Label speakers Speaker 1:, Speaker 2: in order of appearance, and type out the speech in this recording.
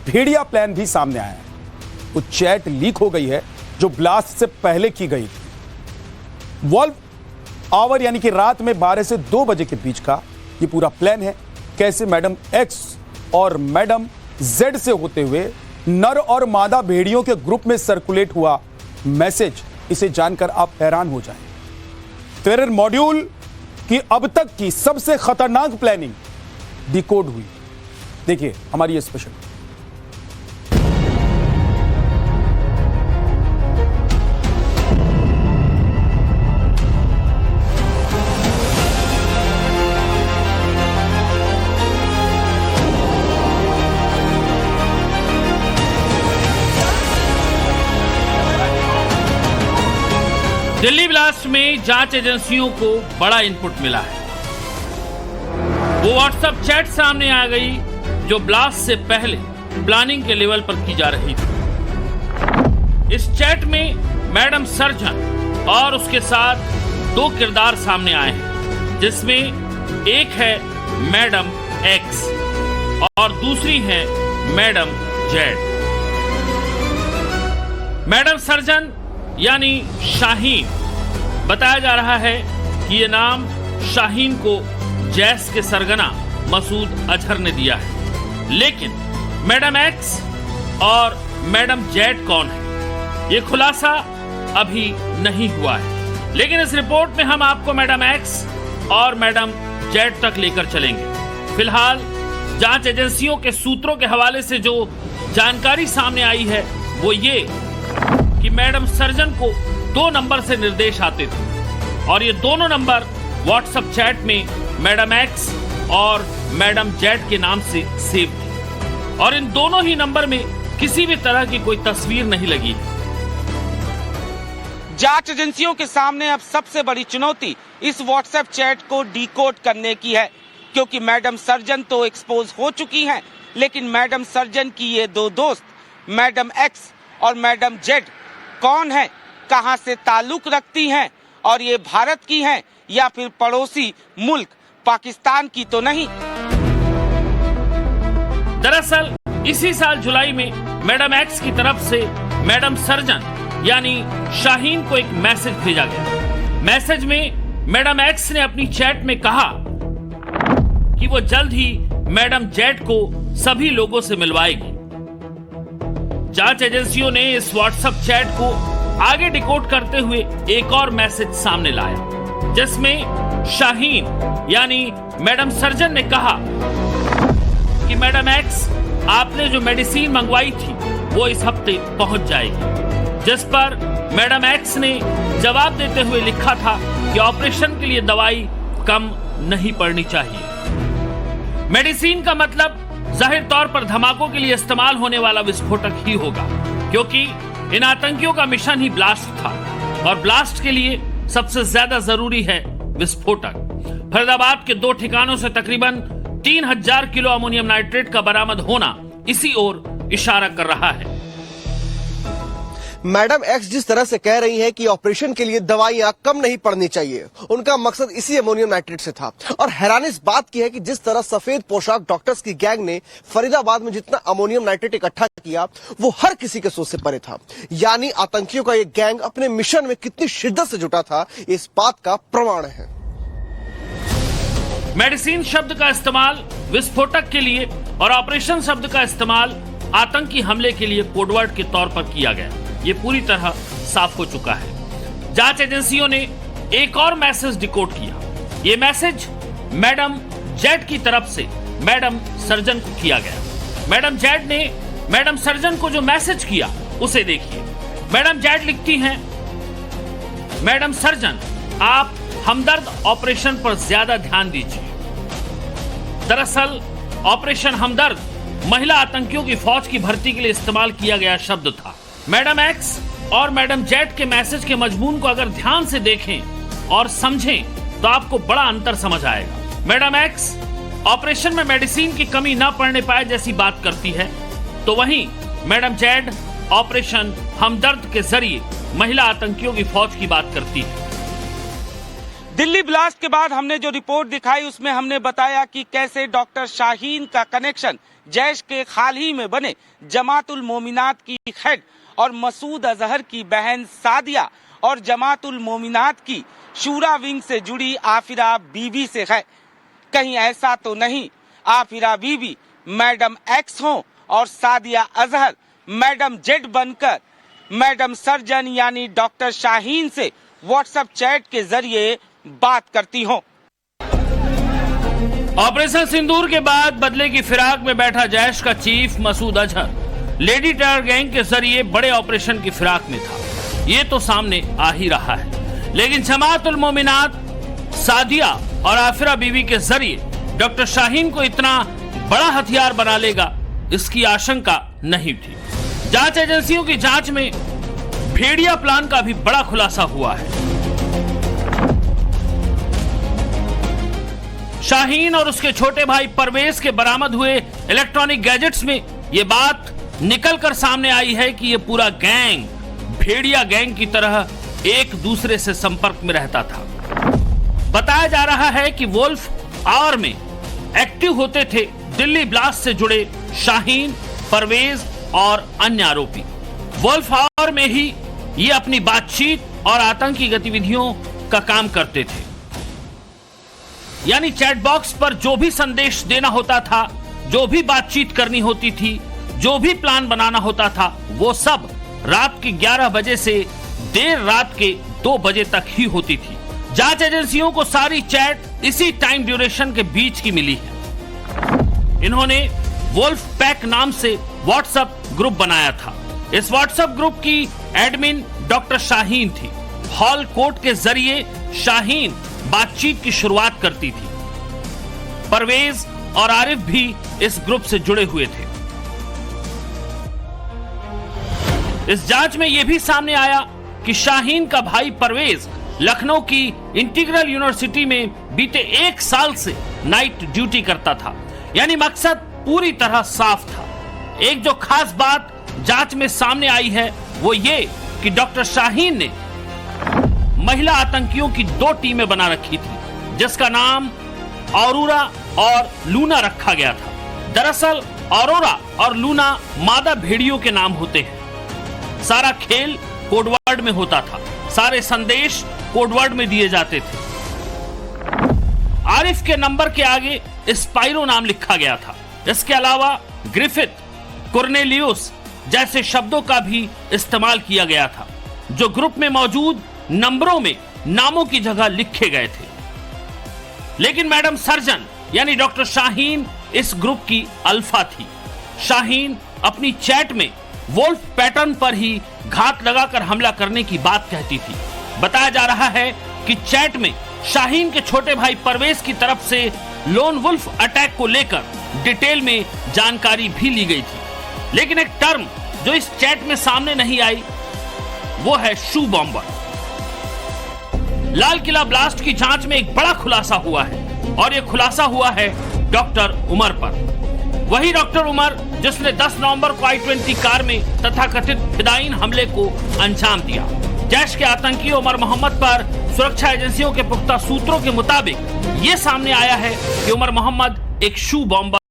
Speaker 1: भेड़िया plan भी सामने आया है। वो चैट लीक हो गई है जो ब्लास्ट से पहले की गई थी। वॉल्व आवर यानी कि रात में 12 से 2 बजे के बीच का ये पूरा प्लान है। कैसे मैडम एक्स और मैडम जेड से होते हुए नर और मादा भेड़ियों के ग्रुप में सर्कुलेट हुआ मैसेज, इसे जानकर आप हैरान हो जाएं। टेरर मॉड्यूल की अब तक की सबसे खतरनाक प्लानिंग डिकोड हुई। देखिए हमारी ये स्पेशल।
Speaker 2: दिल्ली ब्लास्ट में जांच एजेंसियों को बड़ा इनपुट मिला है। वो व्हाट्सएप चैट सामने आ गई जो ब्लास्ट से पहले प्लानिंग के लेवल पर की जा रही थी। इस चैट में मैडम सर्जन और उसके साथ 2 किरदार सामने आए हैं, जिसमें एक है मैडम एक्स और दूसरी है मैडम जेड। मैडम सर्जन यानी शाहीन, बताया जा रहा है कि ये नाम शाहीन को जैश के सरगना मसूद अजहर ने दिया है। लेकिन मैडम एक्स और मैडम जेड कौन है, ये खुलासा अभी नहीं हुआ है। लेकिन इस रिपोर्ट में हम आपको मैडम एक्स और मैडम जेड तक लेकर चलेंगे। फिलहाल जांच एजेंसियों के सूत्रों के हवाले से जो जानकारी सामने आई है वो ये कि मैडम सर्जन को 2 नंबर से निर्देश आते थे और ये दोनों नंबर व्हाट्सएप चैट में मैडम एक्स और मैडम जेड के नाम से सेव थे और इन दोनों ही नंबर में किसी भी तरह की कोई तस्वीर नहीं लगी है।
Speaker 3: जांच एजेंसियों के सामने अब सबसे बड़ी चुनौती इस व्हाट्सएप चैट को डिकोड करने की है, क्योंकि मैडम सर्जन तो एक्सपोज हो चुकी हैं, लेकिन मैडम सर्जन की ये 2 दोस्त मैडम एक्स और मैडम जेड कौन है, कहां से ताल्लुक रखती हैं और ये भारत की हैं या फिर पड़ोसी मुल्क पाकिस्तान की तो नहीं।
Speaker 2: दरअसल इसी साल जुलाई में मैडम एक्स की तरफ से मैडम सर्जन यानी शाहीन को एक मैसेज भेजा गया। मैसेज में मैडम एक्स ने अपनी चैट में कहा कि वो जल्द ही मैडम जेड को सभी लोगों से मिलवाएगी। जांच एजेंसियों ने इस व्हाट्सएप चैट को आगे डिकोड करते हुए एक और मैसेज सामने लाया, जिसमें शाहीन यानी मैडम सर्जन ने कहा कि मैडम एक्स, आपने जो मेडिसिन मंगवाई थी वो इस हफ्ते पहुंच जाएगी। जिस पर मैडम एक्स ने जवाब देते हुए लिखा था कि ऑपरेशन के लिए दवाई कम नहीं पड़नी चाहिए। मेडिसिन का मतलब जाहिर तौर पर धमाकों के लिए इस्तेमाल होने वाला विस्फोटक ही होगा, क्योंकि इन आतंकियों का मिशन ही ब्लास्ट था और ब्लास्ट के लिए सबसे ज्यादा जरूरी है विस्फोटक। फरीदाबाद के 2 ठिकानों से तकरीबन 3000 किलो अमोनियम नाइट्रेट का बरामद होना इसी ओर इशारा कर रहा है।
Speaker 4: मैडम एक्स जिस तरह से कह रही हैं कि ऑपरेशन के लिए दवाइयां कम नहीं पड़नी चाहिए, उनका मकसद इसी अमोनियम नाइट्रेट से था। और हैरानी इस बात की है कि जिस तरह सफेद पोशाक डॉक्टर्स की गैंग ने फरीदाबाद में जितना अमोनियम नाइट्रेट इकट्ठा किया, वो हर किसी के सोच से परे था। यानी आतंकियों का ये गैंग अपने मिशन में कितनी शिद्दत से जुटा था, इस बात का प्रमाण है।
Speaker 2: मेडिसिन शब्द का इस्तेमाल विस्फोटक के लिए और ऑपरेशन शब्द का इस्तेमाल आतंकी हमले के लिए कोडवर्ड के तौर पर किया गया। ये पूरी तरह साफ हो चुका है। जांच एजेंसियों ने एक और मैसेज डिकोड किया। ये मैसेज मैडम जेड की तरफ से मैडम सर्जन को किया गया। मैडम जेड ने मैडम सर्जन को जो मैसेज किया उसे देखिए। मैडम जेड लिखती हैं, मैडम सर्जन, आप हमदर्द ऑपरेशन पर ज्यादा ध्यान दीजिए। दरअसल ऑपरेशन हमदर्द महिला आतंकियों की फौज की भर्ती के लिए इस्तेमाल किया गया शब्द था। मैडम एक्स और मैडम जेड के मैसेज के मजमून को अगर ध्यान से देखें और समझें तो आपको बड़ा अंतर समझ आएगा। मैडम एक्स ऑपरेशन में मेडिसिन की कमी न पड़ने पाए जैसी बात करती है, तो वहीं मैडम जेड ऑपरेशन हमदर्द के जरिए महिला आतंकियों की फौज की बात करती है।
Speaker 3: दिल्ली ब्लास्ट के बाद हमने जो रिपोर्ट दिखाई उसमें हमने बताया कि कैसे डॉक्टर शाहीन का कनेक्शन जैश के हाल ही में बने जमातुल मोमिनात की हेड और मसूद अजहर की बहन सादिया और जमातुल मोमिनात की शूरा विंग से जुड़ी आफिरा बीबी से है। कहीं ऐसा तो नहीं आफिरा बीबी मैडम एक्स हो और सादिया अजहर मैडम जेड बनकर मैडम सर्जन यानी डॉक्टर शाहीन से व्हाट्सएप चैट के जरिए बात करती हो।
Speaker 2: ऑपरेशन सिंदूर के बाद बदले की फिराक में बैठा जैश का chief Masood Azhar lady terror gang के जरिए बड़े ऑपरेशन की फिराक में था, ये तो सामने आ ही रहा है। लेकिन जमातुल मोमिनात सादिया और आफिरा बीवी के जरिए डॉक्टर शाहीन को इतना बड़ा हथियार बना लेगा, इसकी आशंका नहीं थी। जांच एजेंसियों की जांच में भेड़िया प्लान का भी बड़ा खुलासा हुआ है। शाहीन और उसके छोटे भाई परवेज के बरामद हुए इलेक्ट्रॉनिक गैजेट्स में यह बात निकलकर सामने आई है कि यह पूरा गैंग भेड़िया गैंग की तरह एक दूसरे से संपर्क में रहता था। बताया जा रहा है कि वुल्फ आवर में एक्टिव होते थे दिल्ली ब्लास्ट से जुड़े शाहीन, परवेज और अन्य आरोपी। वुल्फ आवर में ही ये अपनी बातचीत और आतंकी गतिविधियों का काम करते थे। यानी चैट बॉक्स पर जो भी संदेश देना होता था, जो भी बातचीत करनी होती थी, जो भी प्लान बनाना होता था, वो सब रात के 11 बजे से देर रात के 2 बजे तक ही होती थी। जांच एजेंसियों को सारी चैट इसी टाइम ड्यूरेशन के बीच की मिली है। इन्होंने वुल्फ पैक नाम से व्हाट्सएप ग्रुप बनाया था। इस व्हाट्सएप ग्रुप की एडमिन डॉक्टर शाहीन थी। हॉल कोड के जरिए शाहीन बातचीत की शुरुआत करती थी। परवेज और आरिफ भी इस ग्रुप से जुड़े हुए थे। इस जांच में यह भी सामने आया कि शाहीन का भाई परवेज लखनऊ की इंटीग्रल यूनिवर्सिटी में बीते 1 साल से नाइट ड्यूटी करता था। यानी मकसद पूरी तरह साफ था। एक जो खास बात जांच में सामने आई है वो ये कि डॉक्टर शाहीन ने महिला आतंकियों की 2 टीमें बना रखी थी, जिसका नाम औरोरा और लूना रखा गया था। दरअसल औरोरा और लूना मादा भेड़ियों के नाम होते हैं। सारा खेल कोडवर्ड में होता था, सारे संदेश कोडवर्ड में दिए जाते थे। आरिफ के नंबर के आगे स्पाइरो नाम लिखा गया था। इसके अलावा ग्रिफिथ, कोर्नेलियस जैसे शब्दों का भी इस्तेमाल किया गया था, जो ग्रुप में मौजूद नंबरों में नामों की जगह लिखे गए थे। लेकिन मैडम सर्जन यानी डॉक्टर शाहीन इस ग्रुप की अल्फा थी। शाहीन अपनी चैट में वुल्फ पैटर्न पर ही घात लगाकर हमला करने की बात कहती थी। बताया जा रहा है कि चैट में शाहीन के छोटे भाई परवेज की तरफ से लोन वुल्फ अटैक को लेकर डिटेल में जानकारी भी ली गई थी। लेकिन एक टर्म जो इस चैट में सामने नहीं आई वो है शू बॉम्बर। लाल किला ब्लास्ट की जांच में एक बड़ा खुलासा हुआ है और यह खुलासा हुआ है डॉक्टर उमर पर। वही डॉक्टर उमर जिसने 10 नवंबर को I-20 कार में तथाकथित फिदायीन हमले को अंजाम दिया। जैश के आतंकी उमर मोहम्मद पर सुरक्षा एजेंसियों के पुख्ता सूत्रों के मुताबिक ये सामने आया है कि उमर मोहम्मद एक शू बॉम्बर